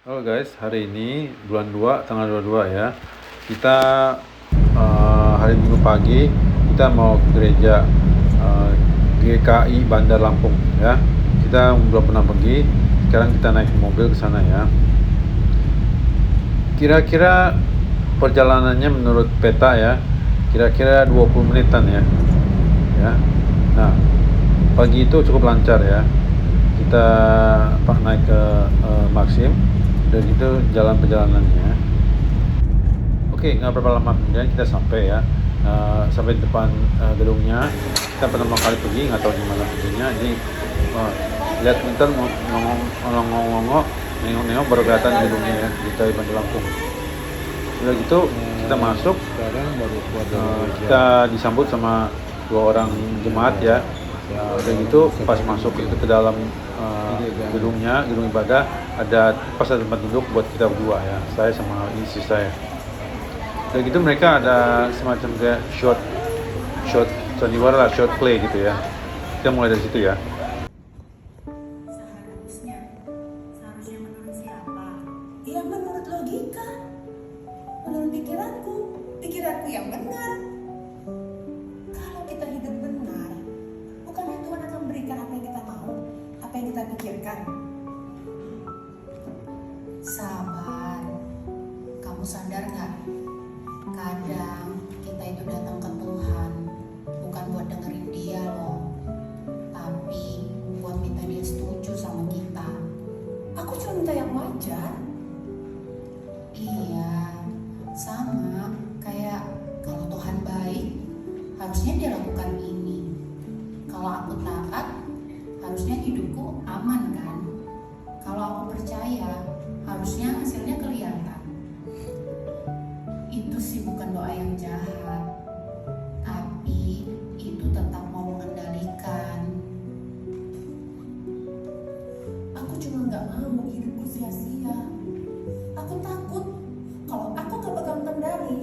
Halo guys, hari ini bulan 2 tanggal 22 ya. Kita hari Minggu pagi kita mau ke gereja GKI Bandar Lampung ya. Kita belum pernah pergi, sekarang kita naik mobil ke sana ya. Kira-kira perjalanannya menurut peta ya, kira-kira 20 menitan ya. Nah, pagi itu cukup lancar ya. Kita naik ke Maxim dan itu jalan perjalanannya. Oke, nggak berapa lama kemudian kita sampai ya, sampai di depan gedungnya. Kita pertama kali pergi, nggak tahu gimana perginya. Jadi lihat bentar nongol-nongol, nengok-nengok baru kelihatan gedungnya ya, di Bandar Lampung. Udah gitu kita masuk, kita disambut sama 2 orang jemaat ya. Udah gitu pas masuk ke dalam gedung ibadah, ada tempat duduk buat kita berdua ya, saya sama istri saya. Udah gitu mereka ada semacam kayak short sandiwara lah, short play gitu ya. Kita mulai dari situ ya. Seharusnya menurut siapa? Ya menurut logika, menurut pikiranku yang benar. Kalau kita hidup benar, bukannya Tuhan akan memberikan apa yang kita mau, apa yang kita pikirkan. Sabar, kamu sadar gak? Kadang kita itu datang ke Tuhan bukan buat dengerin dia loh, tapi buat minta dia setuju sama kita. Aku cuma minta yang wajar. Iya, sama kayak kalau Tuhan baik, harusnya dia lakukan ini. Kalau aku taat, harusnya hidupku aman kan? Kalau aku percaya, harusnya hasilnya kelihatan. Itu sih bukan doa yang jahat, tapi itu tetap mau mengendalikan. Aku cuma gak mau hidupku sia-sia. Aku takut kalau aku gak pegang kendali,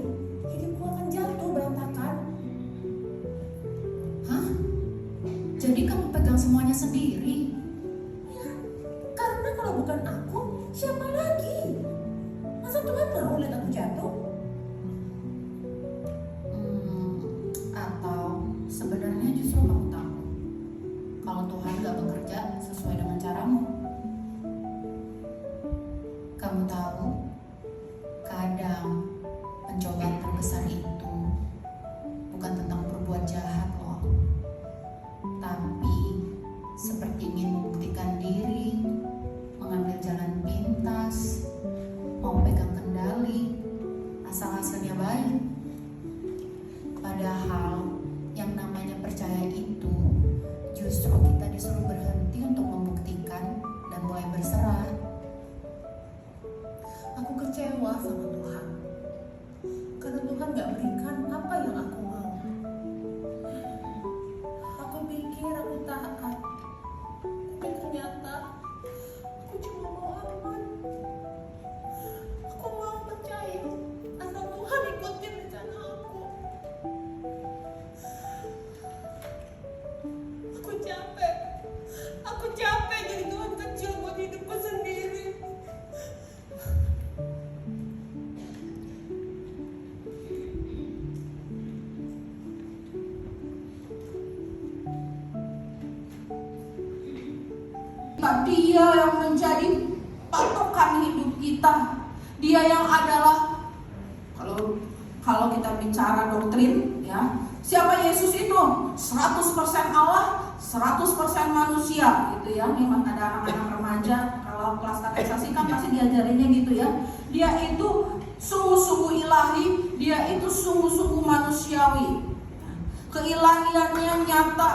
hidupku akan jatuh berantakan. Hah? Jadi kamu pegang semuanya sendiri? Ya, karena kalau bukan aku, siapa lagi? Masa Tuhan mau lihat aku jatuh? Atau sebenarnya justru kamu tahu kalau Tuhan gak bekerja sesuai dengan caramu. Kamu tahu, kadang pencobaan terbesar itu bukan tentang berbuat jahat loh, tapi seperti ingin membuktikan diri, mengambil jalan pintas, mau pegang kendali, asal-asalnya baik. Padahal yang namanya percaya itu justru kita disuruh berhenti untuk membuktikan dan mulai berserah. Aku kecewa sama Tuhan karena Tuhan gak berikan apa yang aku mau. Aku pikir aku taat, tapi ternyata aku cuma mau aman. Aku mau percaya asal Tuhan ikutin rencana aku. Aku capek jadi Tuhan kecil buat hidupku sendiri. Dia yang menjadi patokan hidup kita. Dia yang adalah, kalau kita bicara doktrin ya, siapa Yesus itu? 100% Allah, 100% manusia gitu ya. Memang ada anak-anak remaja kalau kelas katekisasi kan pasti diajarinnya gitu ya. Dia itu sungguh-sungguh ilahi, dia itu sungguh-sungguh manusiawi. Keilahiannya nyata.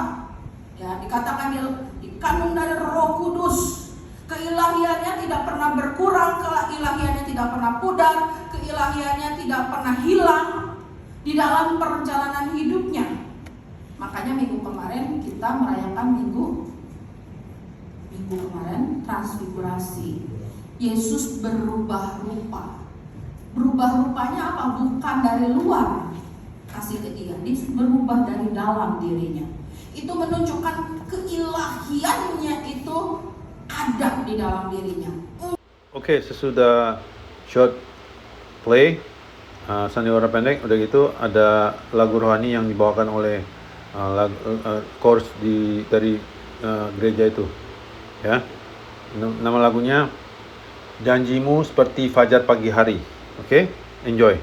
Ya, dikatakan dikandung dari Roh Kudus. Keilahiannya tidak pernah berkurang, keilahiannya tidak pernah pudar, keilahiannya tidak pernah hilang di dalam perjalanan hidupnya. Makanya minggu kemarin kita merayakan minggu kemarin transfigurasi. Yesus berubah rupa. Berubah rupanya apa? Bukan dari luar kasih ke dia berubah dari dalam dirinya. Itu menunjukkan keilahiannya itu ada di dalam dirinya. Oke, sesudah short play sandiwara pendek, udah gitu ada lagu rohani yang dibawakan oleh chorus dari gereja itu, ya. Nama lagunya Janjimu Seperti Fajar Pagi Hari. Oke, enjoy.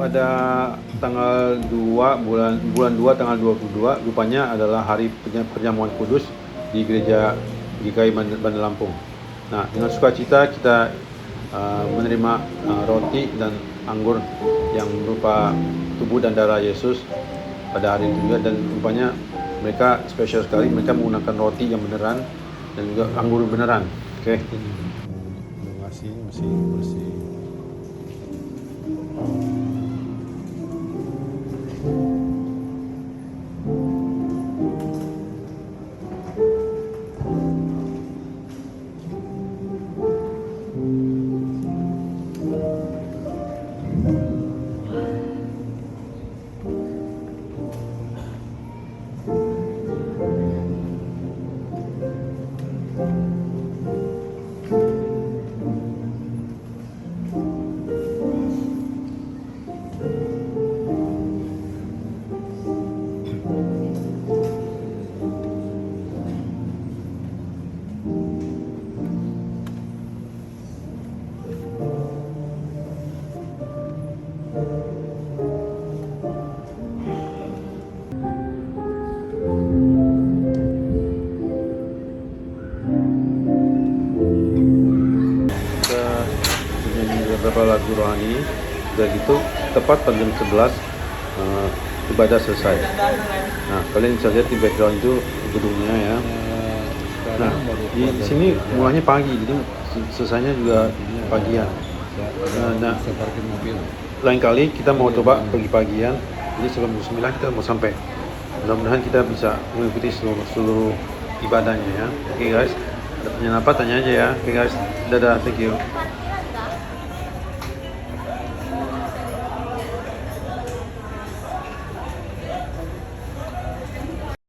pada tanggal 2 bulan 2 tanggal 22 rupanya adalah hari perjamuan kudus di gereja GKI Bandar Lampung. Nah, dengan sukacita kita menerima roti dan anggur yang berupa tubuh dan darah Yesus pada hari itu juga, dan rupanya mereka spesial sekali, mereka menggunakan roti yang beneran dan juga anggur beneran. Oke. Masih bersih. Beberapa lagu rohani, udah gitu tepat pada jam 11 ibadah selesai. Nah, kalian bisa lihat di background itu gedungnya ya. Nah, di sini mulanya pagi, jadi selesainya juga pagian. Nah, lain kali kita mau coba pagi-pagian, jadi sebelum 9 kita mau sampai. Mudah-mudahan kita bisa mengikuti seluruh ibadahnya ya. Oke guys, ada pertanyaan apa, tanya aja ya. Oke guys, dadah, thank you.